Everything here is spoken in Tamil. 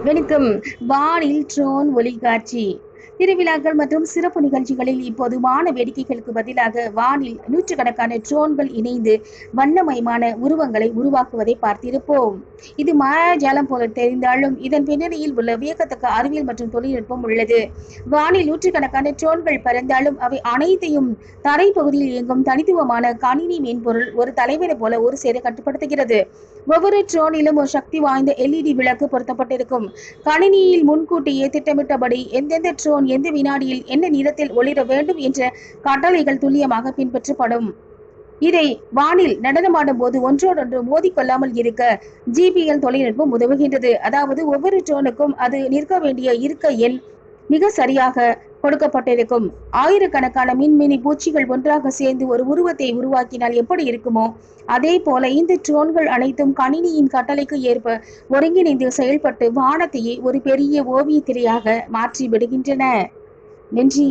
வணக்கம். வானில் ட்ரோன் ஒளிக்காட்சி. திருவிழாக்கள் மற்றும் சிறப்பு நிகழ்ச்சிகளில் இப்போது வான வேடிக்கைகளுக்கு பதிலாக வானில் நூற்றுக்கணக்கான ட்ரோன்கள் இணைந்து வண்ணமயமான உருவங்களை உருவாக்குவதை பார்த்திருப்போம். இது மாயாஜாலம் போல தெரிந்தாலும் இதன் பின்னணியில் உள்ள வியக்கத்தக்க அறிவியல் மற்றும் தொழில்நுட்பம் உள்ளது. வானில் நூற்றுக்கணக்கான ட்ரோன்கள் பறந்தாலும் அவை அனைத்தையும் தரைப்பகுதியில் இயங்கும் தனித்துவமான கணினி மென்பொருள் ஒரு தலைவரை போல ஒரு சேர கட்டுப்படுத்துகிறது. ஒவ்வொரு ட்ரோனிலும் ஒரு சக்தி வாய்ந்த LED விளக்கு பொருத்தப்பட்டிருக்கும். கணினியில் முன்கூட்டியே திட்டமிட்டபடி எந்தெந்த ட்ரோன் எந்த வினாடியில் என்ன நிறத்தில் ஒளிர வேண்டும் என்ற கட்டளைகள் துல்லியமாக பின்பற்றப்படும். இதை வானில் நடனமாடும் போது ஒன்றோடொன்று மோதிக்கொள்ளாமல் இருக்க GPL தொழில்நுட்பம் உதவுகின்றது. அதாவது ஒவ்வொரு ட்ரோனுக்கும் அது நிற்க வேண்டிய இருக்கை எண் மிக சரியாக கொடுக்கப்பட்டிருக்கும். ஆயிரக்கணக்கான மின்மினி பூச்சிகள் ஒன்றாக சேர்ந்து ஒரு உருவத்தை உருவாக்கினால் எப்படி இருக்குமோ அதே போல இந்த ட்ரோன்கள் அனைத்தும் கணினியின் கட்டளைக்கு ஏற்ப ஒருங்கிணைந்து செயல்பட்டு வானத்தையே ஒரு பெரிய ஓவிய திரையாக மாற்றி விடுகின்றன. நன்றி.